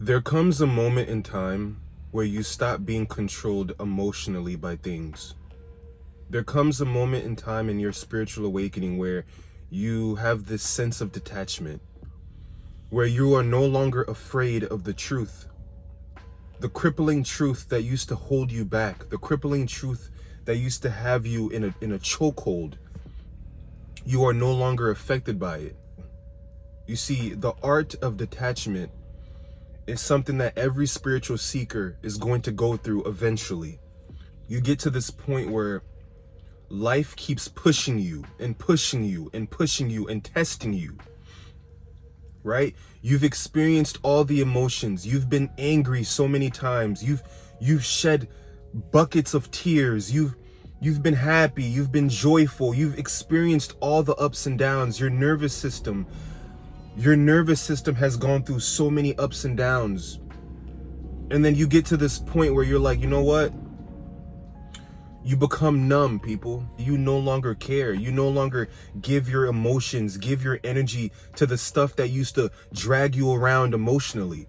There comes a moment in time where you stop being controlled emotionally by things. There comes a moment in time in your spiritual awakening where you have this sense of detachment, where you are no longer afraid of the truth, the crippling truth that used to hold you back, the crippling truth that used to have you in a chokehold. You are no longer affected by it. You see, the art of detachment is something that every spiritual seeker is going to go through eventually. You get to this point where life keeps pushing you and pushing you and pushing you and testing you, right? You've experienced all the emotions. You've been angry so many times. You've shed buckets of tears. You've been happy. You've been joyful. You've experienced all the ups and downs. Your nervous system has gone through so many ups and downs. And then you get to this point where you're like, you know what? You become numb, people. You no longer care. You no longer give your emotions, give your energy to the stuff that used to drag you around emotionally.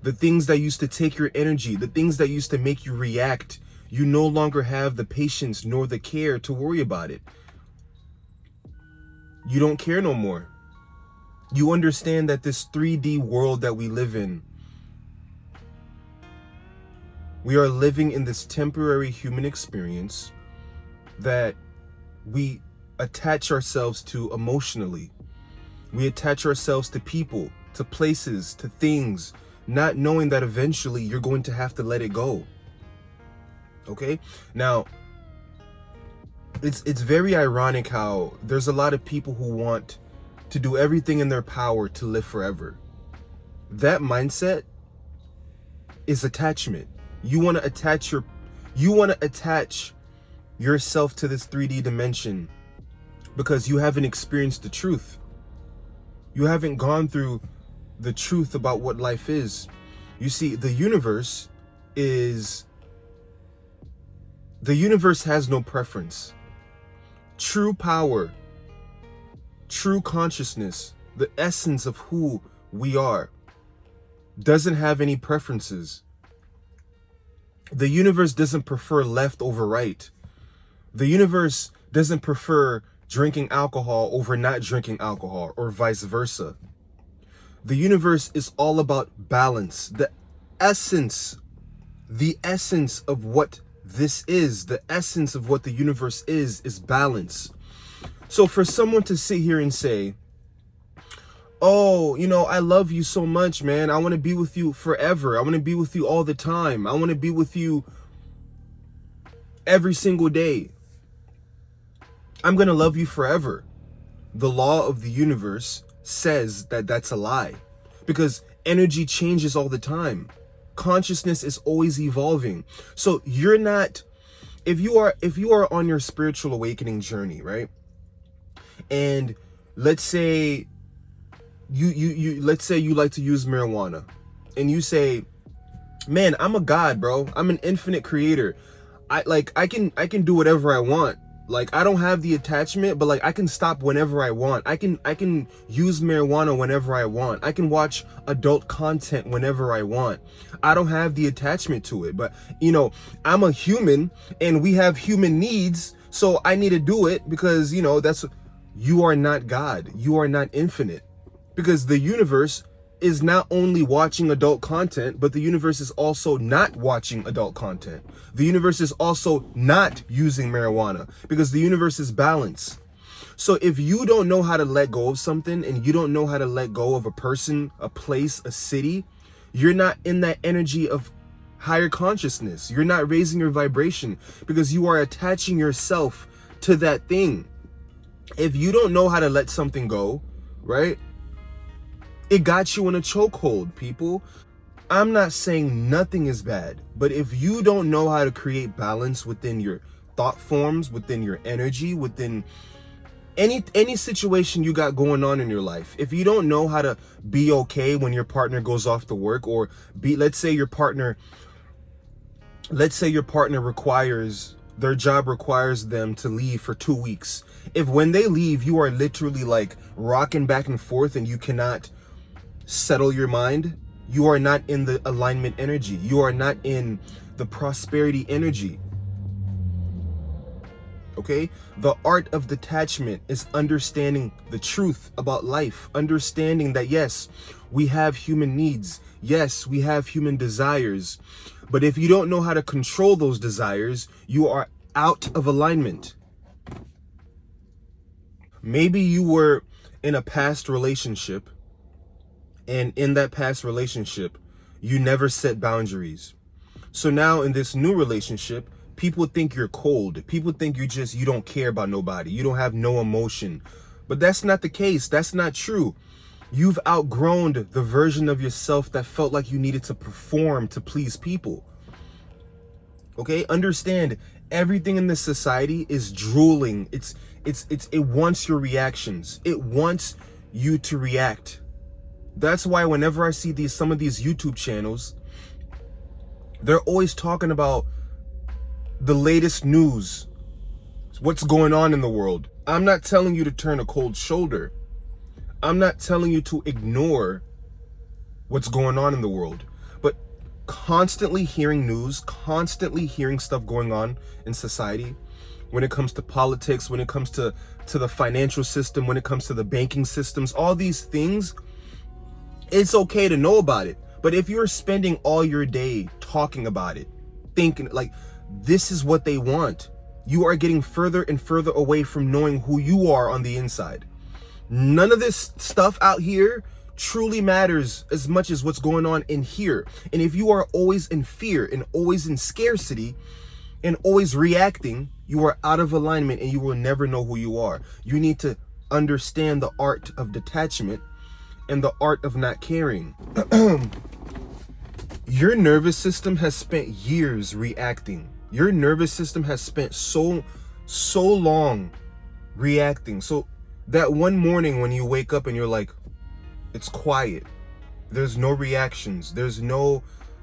The things that used to take your energy, the things that used to make you react. You no longer have the patience nor the care to worry about it. You don't care no more. You understand that this 3D world that we live in, we are living in this temporary human experience that we attach ourselves to emotionally. We attach ourselves to people, to places, to things, not knowing that eventually you're going to have to let it go. Okay? Now, it's very ironic how there's a lot of people who want to do everything in their power to live forever. That mindset is attachment. You want to attach yourself to this 3D dimension because you haven't experienced the truth. You haven't gone through the truth about what life is. You see, the universe has no preference. True power, true consciousness, the essence of who we are, doesn't have any preferences. The universe doesn't prefer left over right. The universe doesn't prefer drinking alcohol over not drinking alcohol, or vice versa. The universe is all about balance. The essence of what this is, the essence of what the universe is balance. So for someone to sit here and say, oh, I love you so much, man. I want to be with you forever. I want to be with you all the time. I want to be with you every single day. I'm going to love you forever. The law of the universe says that that's a lie, because energy changes all the time. Consciousness is always evolving. So you're not, if you are on your spiritual awakening journey, right? And let's say let's say you like to use marijuana, and you say, man, I'm a god, bro. I'm an infinite creator. I can do whatever I want. Like, I don't have the attachment, but like I can stop whenever I want. I can use marijuana whenever I want. I can watch adult content whenever I want. I don't have the attachment to it, but I'm a human and we have human needs, so I need to do it because you are not God. You are not infinite. Because the universe is not only watching adult content, but the universe is also not watching adult content. The universe is also not using marijuana, because the universe is balance. So if you don't know how to let go of something, and you don't know how to let go of a person, a place, a city, you're not in that energy of higher consciousness. You're not raising your vibration, because you are attaching yourself to that thing. If you don't know how to let something go, right? It got you in a chokehold, people. I'm not saying nothing is bad, but if you don't know how to create balance within your thought forms, within your energy, within any situation you got going on in your life, if you don't know how to be okay when your partner goes off to work, or let's say your partner requires, their job requires them to leave for 2 weeks. If when they leave, you are literally like rocking back and forth and you cannot settle your mind, You are not in the alignment energy. You are not in the prosperity energy. Okay? The art of detachment is understanding the truth about life, understanding that yes, we have human needs. Yes, we have human desires. But if you don't know how to control those desires, you are out of alignment. Maybe you were in a past relationship, and in that past relationship, you never set boundaries. So now in this new relationship, people think you're cold. People think you don't care about nobody. You don't have no emotion. But that's not the case. That's not true. You've outgrown the version of yourself that felt like you needed to perform to please people. Okay? Understand, everything in this society is drooling. It wants your reactions. It wants you to react. That's why whenever I see some of these YouTube channels, they're always talking about the latest news, what's going on in the world. I'm not telling you to turn a cold shoulder. I'm not telling you to ignore what's going on in the world. But constantly hearing news, constantly hearing stuff going on in society, when it comes to politics, when it comes to the financial system, when it comes to the banking systems, all these things, it's okay to know about it. But if you're spending all your day talking about it, thinking like this is what they want, you are getting further and further away from knowing who you are on the inside. None of this stuff out here truly matters as much as what's going on in here. And if you are always in fear and always in scarcity and always reacting, you are out of alignment and you will never know who you are. You need to understand the art of detachment and the art of not caring. Your nervous system has spent years reacting. Your nervous system has spent so long reacting. So that one morning when you wake up and you're like, it's quiet. There's no reactions. There's nothing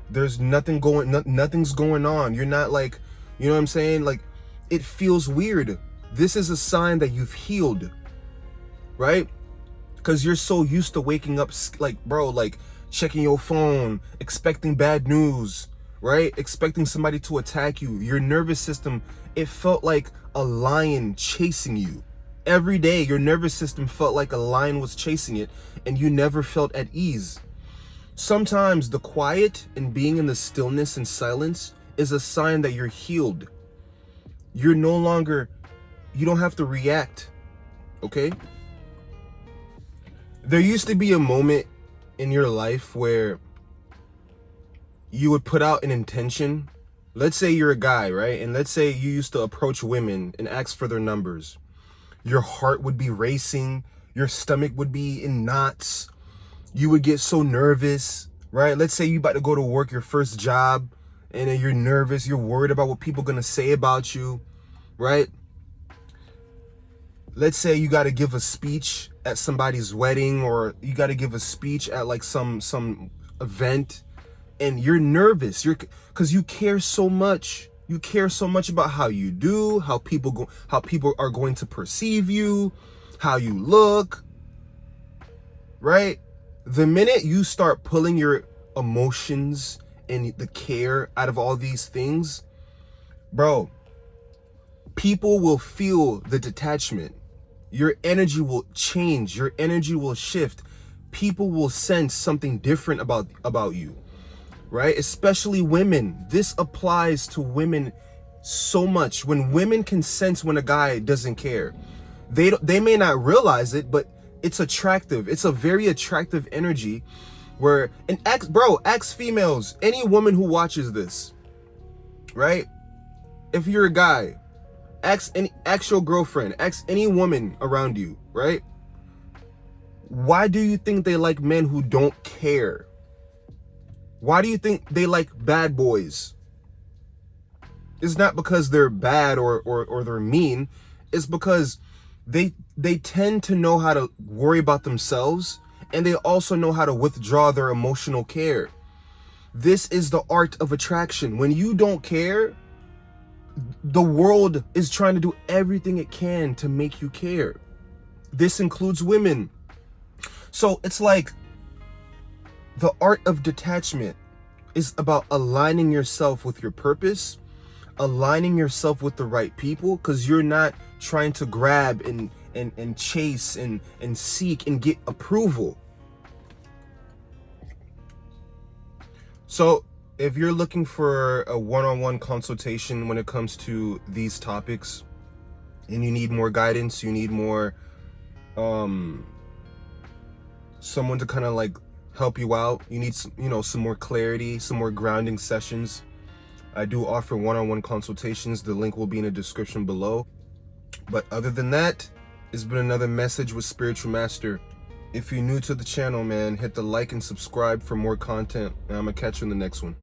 nothing's going on. You're not like, you know what I'm saying? Like, it feels weird. This is a sign that you've healed, right? Because you're so used to waking up like, bro, like checking your phone, expecting bad news, right? Expecting somebody to attack you. Your nervous system, it felt like a lion chasing you. Every day, your nervous system felt like a lion was chasing it, and you never felt at ease. Sometimes the quiet and being in the stillness and silence is a sign that you're healed. You're no longer, you don't have to react, okay? There used to be a moment in your life where you would put out an intention. Let's say you're a guy, right? And let's say you used to approach women and ask for their numbers. Your heart would be racing. Your stomach would be in knots. You would get so nervous, right? Let's say you about to go to work, your first job, and then you're nervous. You're worried about what people are going to say about you, right? Let's say you got to give a speech at somebody's wedding, or you got to give a speech at like some event, and you're nervous. Because you care so much. You care so much about how you do, how people are going to perceive you, how you look, right? The minute you start pulling your emotions and the care out of all these things, bro, people will feel the detachment. Your energy will change. Your energy will shift. People will sense something different about you, right? Especially women. This applies to women so much. When women can sense when a guy doesn't care, they may not realize it, but it's attractive. It's a very attractive energy where ask females, any woman who watches this, right? If you're a guy, ask your girlfriend, ask any woman around you, right? Why do you think they like men who don't care? Why do you think they like bad boys? It's not because they're bad or they're mean. It's because they tend to know how to worry about themselves, and they also know how to withdraw their emotional care. This is the art of attraction. When you don't care, the world is trying to do everything it can to make you care. This includes women. So it's like The art of detachment is about aligning yourself with your purpose, aligning yourself with the right people, because you're not trying to grab and chase and seek and get approval. So if you're looking for a one-on-one consultation when it comes to these topics, and you need more guidance, you need more someone to kind of like help you out, you need some more clarity, some more grounding sessions, I do offer one-on-one consultations. The link will be in the description below. But other than that, it's been another message with Spiritual Master. If you're new to the channel, man, hit the like and subscribe for more content, and I'm gonna catch you in the next one.